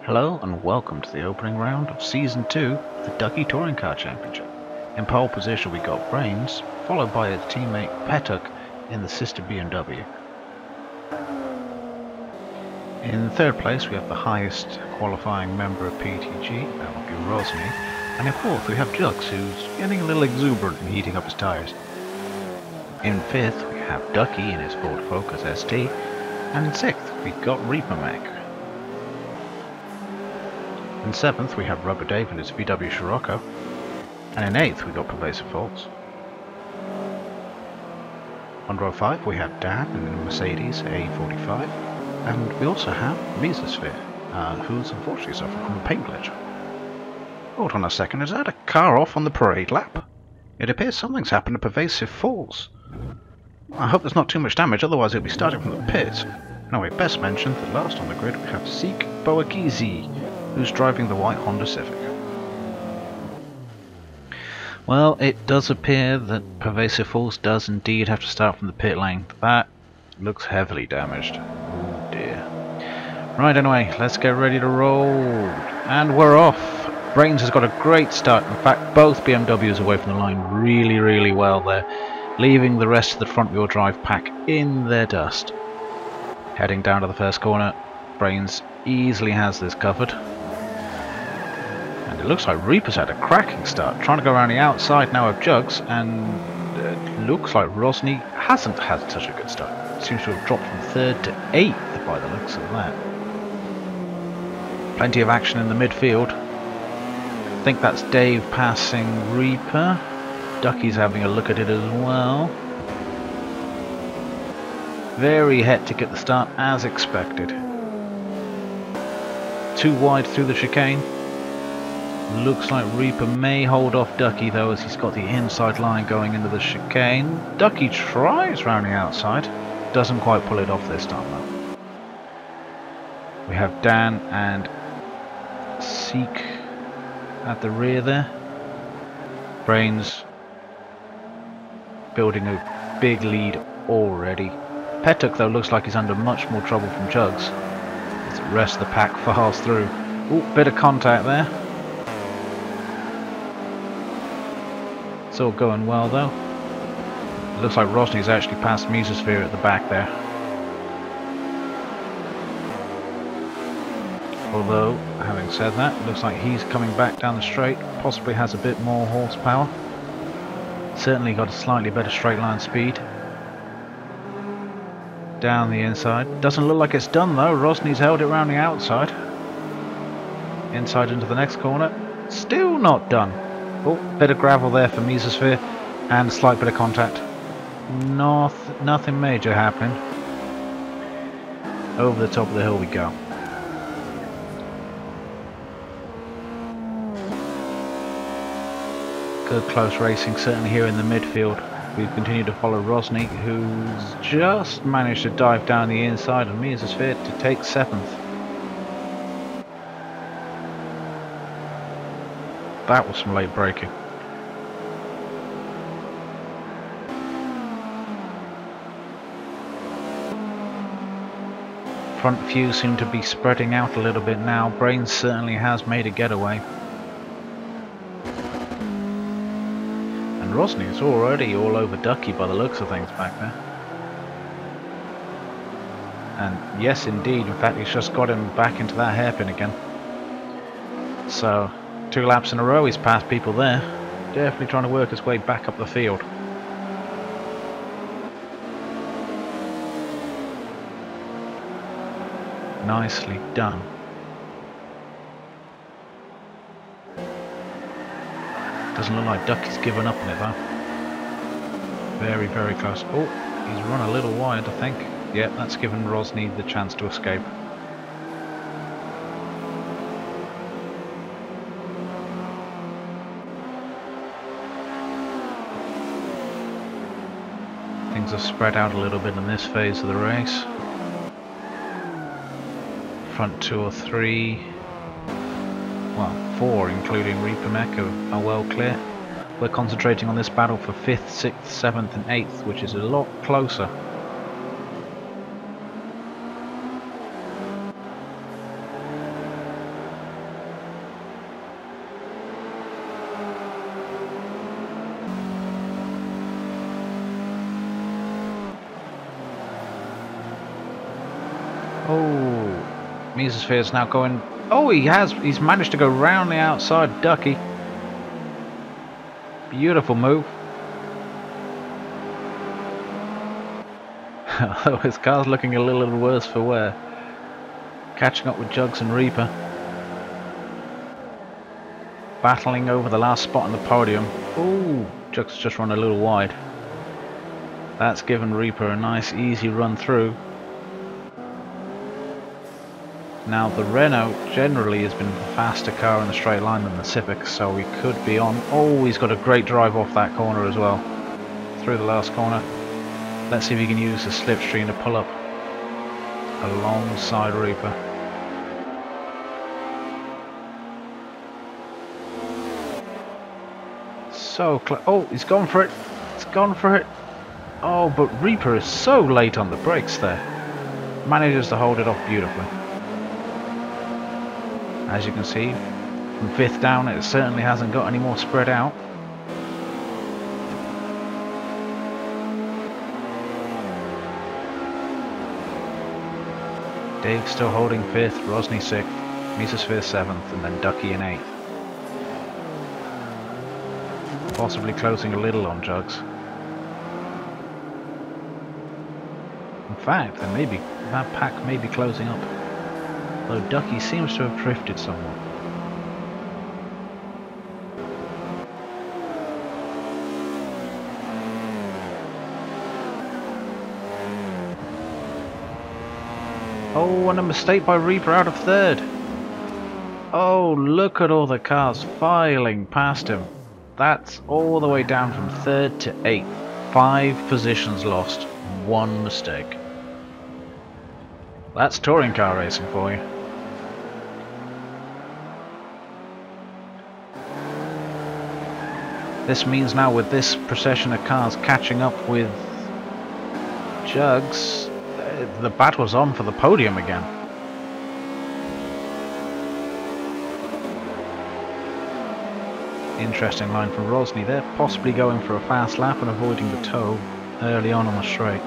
Hello and welcome to the opening round of Season 2 of the Ducky Touring Car Championship. In pole position we got Brains, followed by his teammate Petuk in the sister BMW. In third place we have the highest qualifying member of PTG, that would be Rosny, and in fourth we have Jux, who's getting a little exuberant and heating up his tyres. In fifth we have Ducky in his Ford Focus ST, and in sixth we've got Reaper Mech. In seventh we have Rubber Dave in his VW Scirocco, and in eighth we got Pervasive Faults. On row 5 we have Dan in the Mercedes A45, and we also have Mesosphere, who's unfortunately suffering from a paint glitch. Hold on a second, is that a car off on the parade lap? It appears something's happened to Pervasive Faults. I hope there's not too much damage, otherwise he'll be starting from the pits. Anyway, best mention that last on the grid we have Seek Boakizi, who's driving the white Honda Civic. Well, it does appear that Pervasive Faults does indeed have to start from the pit lane. That looks heavily damaged. Oh dear. Right, anyway, let's get ready to roll. And we're off. Brains has got a great start. In fact, both BMWs away from the line really well there, leaving the rest of the front wheel drive pack in their dust. Heading down to the first corner, Brains easily has this covered. It looks like Reaper's had a cracking start, trying to go around the outside now of Jugs, and it looks like Rosny hasn't had such a good start. Seems to have dropped from 3rd to 8th by the looks of that. Plenty of action in the midfield. I think that's Dave passing Reaper. Ducky's having a look at it as well. Very hectic at the start, as expected. Too wide through the chicane. Looks like Reaper may hold off Ducky though, as he's got the inside line going into the chicane. Ducky tries round the outside, doesn't quite pull it off this time though. We have Dan and Seek at the rear there. Brains building a big lead already. Petuk though looks like he's under much more trouble from Jugs, as the rest of the pack files through. Ooh, bit of contact there. It's all going well though. It looks like Rosny's actually passed Mesosphere at the back there. Although, having said that, it looks like he's coming back down the straight, possibly has a bit more horsepower. Certainly got a slightly better straight line speed. Down the inside. Doesn't look like it's done though. Rosny's held it around the outside. Inside into the next corner. Still not done. Oh, bit of gravel there for Mesosphere, and a slight bit of contact. Nothing major happening. Over the top of the hill we go. Good close racing, certainly here in the midfield. We've continued to follow Rosny, who's just managed to dive down the inside of Mesosphere to take 7th. That was some late braking. Front few seem to be spreading out a little bit now. Brains certainly has made a getaway. And Rosny is already all over Ducky by the looks of things back there. And yes indeed, in fact he's just got him back into that hairpin again. So 2 laps in a row he's passed people there. Definitely trying to work his way back up the field. Nicely done. Doesn't look like Ducky's given up on it though. Very close. Oh, he's run a little wide I think. Yep, that's given Rosny the chance to escape. Things have spread out a little bit in this phase of the race. Front 2 or 3, well 4 including Reaper Mech are well clear. We're concentrating on this battle for 5th, 6th, 7th and 8th, which is a lot closer. Oh, Mesosphere's now going. Oh, he's managed to go round the outside Ducky. Beautiful move. Although his car's looking a little worse for wear. Catching up with Jugs and Reaper. Battling over the last spot on the podium. Ooh, Jugs just run a little wide. That's given Reaper a nice easy run through. Now the Renault generally has been a faster car in the straight line than the Civic, so we could be on. Oh, he's got a great drive off that corner as well. Through the last corner. Let's see if he can use the slipstream to pull up alongside Reaper. So close. Oh, he's gone for it. He's gone for it. Oh, but Reaper is so late on the brakes there. Manages to hold it off beautifully. As you can see, from 5th down it certainly hasn't got any more spread out. Dave still holding 5th, Rosny 6th, Mesosphere 7th, and then Ducky in 8th. Possibly closing a little on Jugs. In fact, that pack may be closing up. Though Ducky seems to have drifted somewhat. Oh, and a mistake by Reaper out of 3rd. Oh, look at all the cars filing past him. That's all the way down from 3rd to 8th. 5 positions lost. 1 mistake. That's touring car racing for you. This means now with this procession of cars catching up with Jugs, the battle's on for the podium again. Interesting line from Rosny there, possibly going for a fast lap and avoiding the tow early on the straight.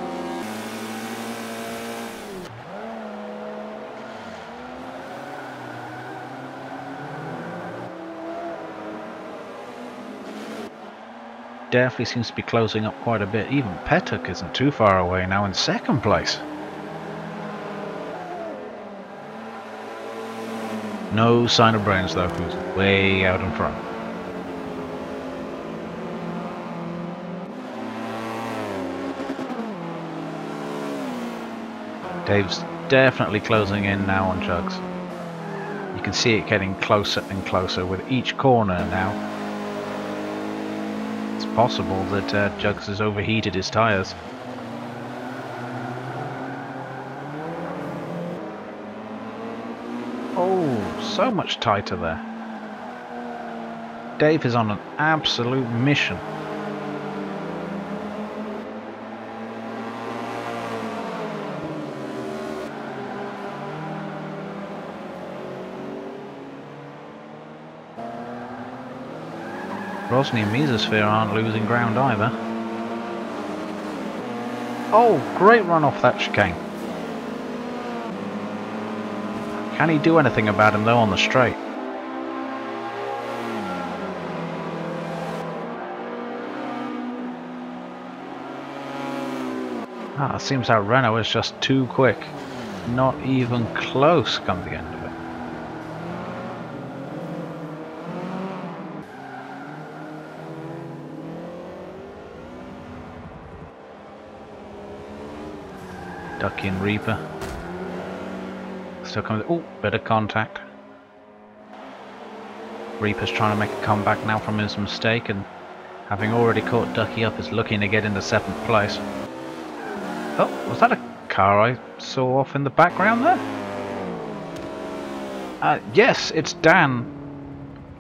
Definitely seems to be closing up quite a bit. Even Petuk isn't too far away now in 2nd place. No sign of Brains though, who's way out in front. Dave's definitely closing in now on Jugs. You can see it getting closer and closer with each corner now. It's possible that Jugs has overheated his tyres. Oh, so much tighter there. Dave is on an absolute mission. Rosny and Mesosphere aren't losing ground either. Oh, great run off that chicane. Can he do anything about him though on the straight? Ah, it seems that Renault is just too quick. Not even close come the end of it. Ducky and Reaper. Still coming. Oh, bit of contact. Reaper's trying to make a comeback now from his mistake, and having already caught Ducky up, is looking to get into 7th place. Oh, was that a car I saw off in the background there? Yes, it's Dan.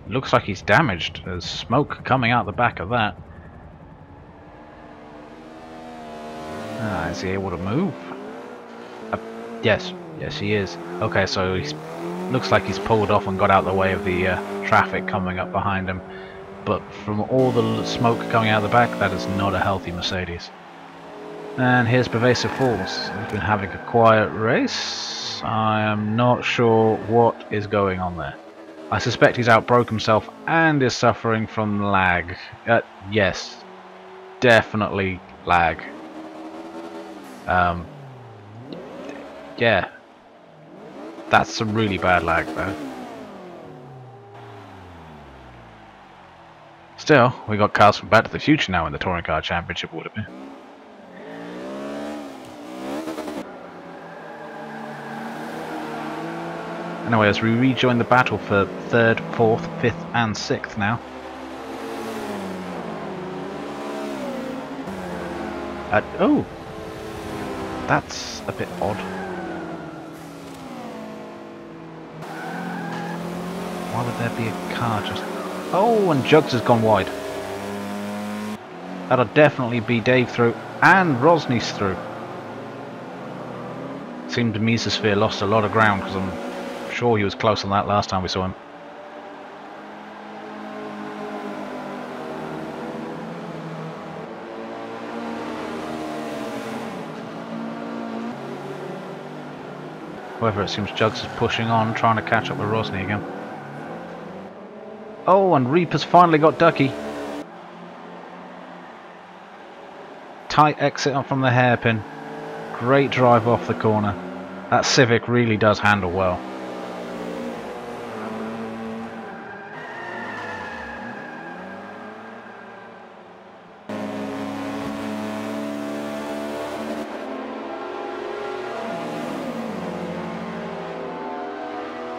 Looks like he's damaged. There's smoke coming out the back of that. Is he able to move? Yes, he is. Okay, so he looks like he's pulled off and got out the way of the traffic coming up behind him. But from all the smoke coming out the back, that is not a healthy Mercedes. And here's Pervasive Falls. He's been having a quiet race. Yes, I am not sure what is going on there. I suspect he's outbroke himself and is suffering from lag. Yes, definitely lag. Yeah, that's some really bad lag though. Still, we got cars from Back to the Future now in the Touring Car Championship, would it be? Anyway, as we rejoin the battle for 3rd, 4th, 5th and 6th now. Oh! That's a bit odd. Why would there be a car just... Oh, and Jugs has gone wide. That'll definitely be Dave through and Rosny's through. Seemed Mesosphere lost a lot of ground because I'm sure he was close on that last time we saw him. However, it seems Jugs is pushing on, trying to catch up with Rosny again. Oh, and Reaper's finally got Ducky. Tight exit up from the hairpin. Great drive off the corner. That Civic really does handle well.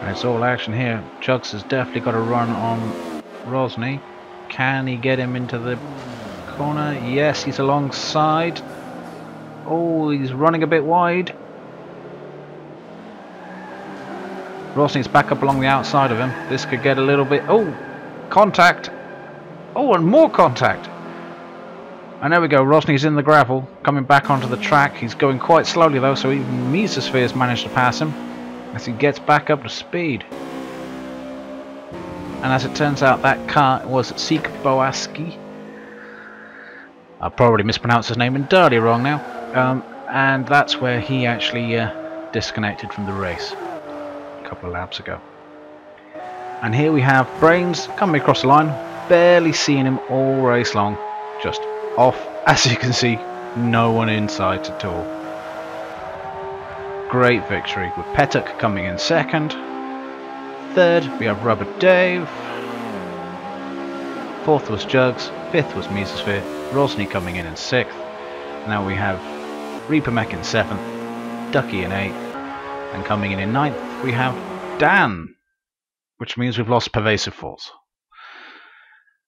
And it's all action here. Jugs has definitely got a run on Rosny. Can he get him into the corner? Yes, he's alongside. Oh, he's running a bit wide. Rosny's back up along the outside of him. This could get a little bit... Oh, contact. Oh, and more contact. And there we go. Rosny's in the gravel, coming back onto the track. He's going quite slowly though, so even Mesosphere's managed to pass him as he gets back up to speed. And as it turns out, that car was Sik Boaski. I probably mispronounced his name entirely wrong now. And that's where he actually disconnected from the race a couple of laps ago. And here we have Brains coming across the line, barely seeing him all race long, just off. As you can see, no one in sight at all. Great victory with Petuk coming in 2nd. 3rd we have Rubber Dave. 4th was Jugs. 5th was Mesosphere. Rosny coming in 6th. Now we have Reaper Mech in 7th. Ducky in 8th. And coming in 9th we have Dan. Which means we've lost Pervasive Force.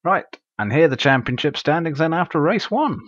Right, and here are the championship standings then after race 1.